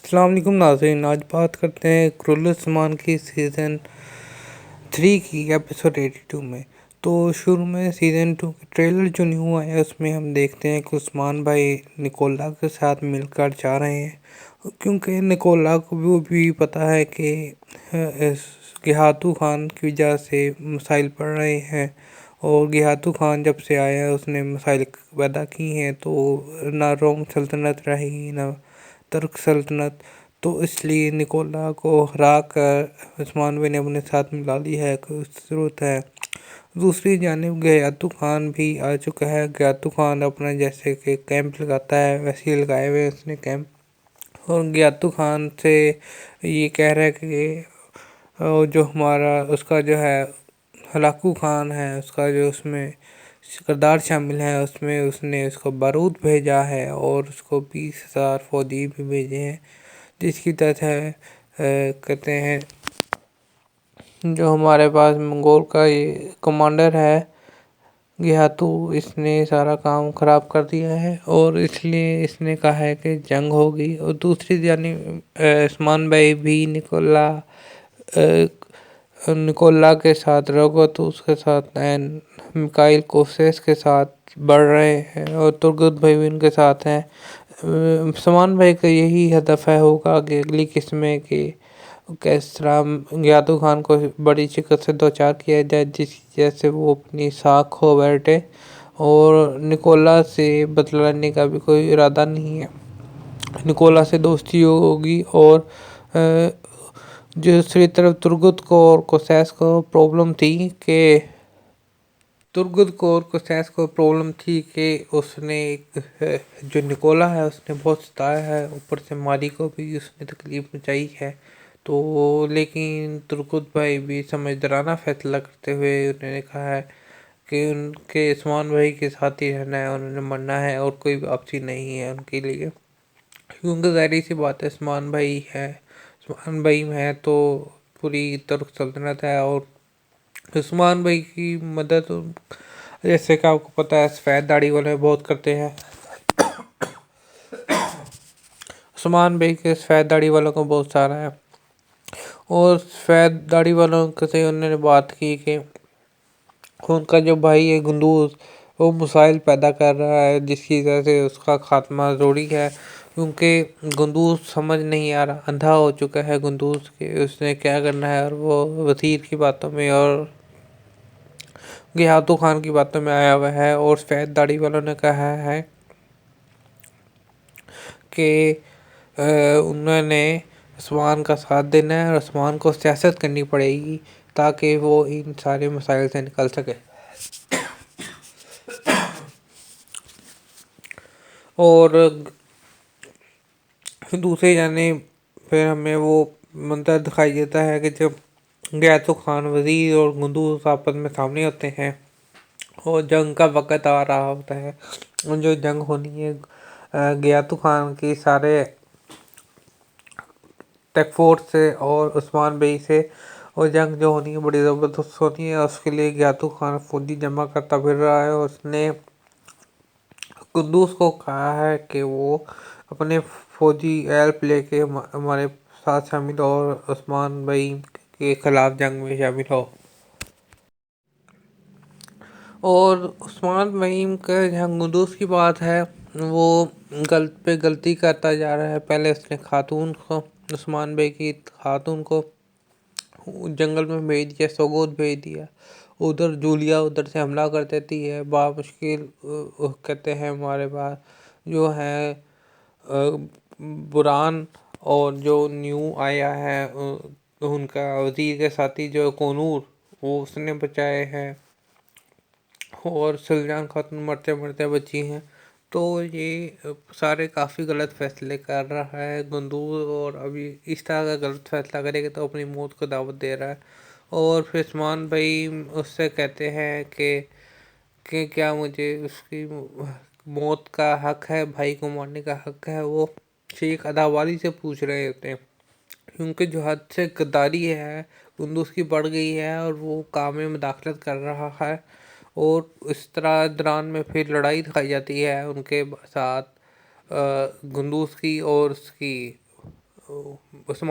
السلام علیکم ناظرین، آج بات کرتے ہیں کرول عثمان کی سیزن 3 کی ایپیسوڈ 82 میں۔ تو شروع میں سیزن 2 کے ٹریلر جو نیو آیا ہے اس میں ہم دیکھتے ہیں کہ عثمان بھائی نکولا کے ساتھ مل کر جا رہے ہیں، کیونکہ نکولا کو بھی پتہ ہے کہ گہاتو خان کی وجہ سے مسائل پڑ رہے ہیں، اور گہاتو خان جب سے آیا ہے اس نے مسائل پیدا کی ہیں، تو نہ روم سلطنت رہی نہ ترک سلطنت، تو اس لیے نکولا کو ہرا کر عثمان بھائی نے اپنے ساتھ ملا لی ہے کہ اس کی ضرورت ہے۔ دوسری جانب گیاتو خان بھی آ چکا ہے۔ گیاتو خان اپنا جیسے کہ کیمپ لگاتا ہے ویسے ہی لگائے ہوئے اس نے کیمپ، اور گیاتو خان سے یہ کہہ رہا ہے کہ جو ہمارا اس کا جو ہے ہلاکو خان ہے، اس کا جو اس میں کردار شامل ہے، اس میں اس نے اس کو بارود بھیجا ہے اور اس کو 20,000 فوجی بھی بھیجے ہیں، جس کی تحت ہے کہتے ہیں جو ہمارے پاس منگول کا یہ کمانڈر ہے گہاتو، اس نے سارا کام خراب کر دیا ہے اور اس لیے اس نے کہا ہے کہ جنگ ہوگی۔ اور دوسری جانب عثمان بھائی بھی نکولا کے ساتھ روگوتوس کے ساتھ میکائل کوسیس کے ساتھ بڑھ رہے ہیں، اور ترگت بھائی بھی ان کے ساتھ ہیں۔ عثمان بھائی کا یہی ہدف ہوگا کہ اگلی قسم میں کہ کس طرح گیاتو خان کو بڑی شکست سے دوچار کیا جائے، جس کی وجہ سے وہ اپنی ساکھ کھو بیٹھے، اور نکولا سے بدلہ لینے کا بھی کوئی ارادہ نہیں ہے۔ نکولا سے دوستی ہوگی، اور دوسری طرف ترگت کو اور کوسیس کو پرابلم تھی کہ اس نے جو نکولا ہے اس نے بہت ستایا ہے، اوپر سے ماری کو بھی اس نے تکلیف پہنچائی ہے، تو لیکن ترگت بھائی بھی سمجھدارانہ فیصلہ کرتے ہوئے انہوں نے کہا ہے کہ ان کے عثمان بھائی کے ساتھ ہی رہنا ہے، انہوں نے مرنا ہے اور کوئی واپسی نہیں ہے ان کے لیے، کیونکہ ظاہری سی بات ہے عثمان بھائی ہے تو پوری ترک سلطنت ہے، اور عثمان بھائی کی مدد جیسے کہ آپ کو پتہ ہے سفید داڑھی والے بہت کرتے ہیں۔ عثمان بھائی کے سفید داڑھی والوں کو بہت سارا ہے، اور سفید داڑھی والوں سے انہوں نے بات کی کہ ان کا جو بھائی ہے گندوز وہ مسائل پیدا کر رہا ہے، جس کی وجہ سے اس کا خاتمہ ضروری ہے، کیونکہ گندوز سمجھ نہیں آ رہا، اندھا ہو چکا ہے گندوز کہ اس نے کیا کرنا ہے، اور وہ وزیر کی باتوں میں اور گہاتو خان کی باتوں میں آیا ہوا ہے، اور سفید داڑھی والوں نے کہا ہے کہ انہوں نے عثمان کا ساتھ دینا ہے اور عثمان کو سیاست کرنی پڑے گی تاکہ وہ ان سارے مسائل سے نکل سکے۔ اور دوسری جانب پھر ہمیں وہ منظر دکھائی دیتا ہے کہ جب گیاتو خان وزیر اور گندوز آپس میں سامنے ہوتے ہیں اور جنگ کا وقت آ رہا ہوتا ہے، جو جنگ ہونی ہے گیاتو خان کی سارے ٹیک فورس سے اور عثمان بھائی سے، اور جنگ جو ہونی ہے بڑی زبردست ہونی ہے، اس کے لیے گیاتو خان فوجی جمع کرتا پھر رہا ہے، اور اس نے قدوس کو کہا ہے کہ وہ اپنے فوجی ہیلپ لے کے ہمارے ساتھ شامل ہو اور عثمان بھائی کے خلاف جنگ میں شامل ہو۔ اور عثمان بھائی کا جہاں قدوس کی بات ہے وہ غلطی کرتا جا رہا ہے۔ پہلے اس نے خاتون کو، عثمان بھائی کی خاتون کو جنگل میں بھیج دیا، سوگوت بھیج دیا، ادھر جولیا ادھر سے حملہ کر دیتی ہے، بامشکل کہتے ہیں ہمارے پاس جو ہے بران، اور جو نیو آیا ہے ان کا وزیر کے ساتھی جو کونور، وہ اس نے بچائے ہیں، اور سلجان خاتون مرتے مرتے بچی ہیں۔ تو یہ سارے کافی غلط فیصلے کر رہا ہے گندوز، اور ابھی اس طرح کا غلط فیصلہ کرے گا تو اپنی موت کو دعوت دے رہا ہے۔ اور پھر عثمان بھائی اس سے کہتے ہیں کہ کیا مجھے اس کی موت کا حق ہے، بھائی کو مارنے کا حق ہے، وہ شیخ اداواری سے پوچھ رہے ہوتے ہیں، کیونکہ جو حد سے غداری ہے گندوز کی بڑھ گئی ہے اور وہ کام میں مداخلت کر رہا ہے، اور اس طرح دوران میں پھر لڑائی دکھائی جاتی ہے ان کے ساتھ گندوز کی اور اس کی اس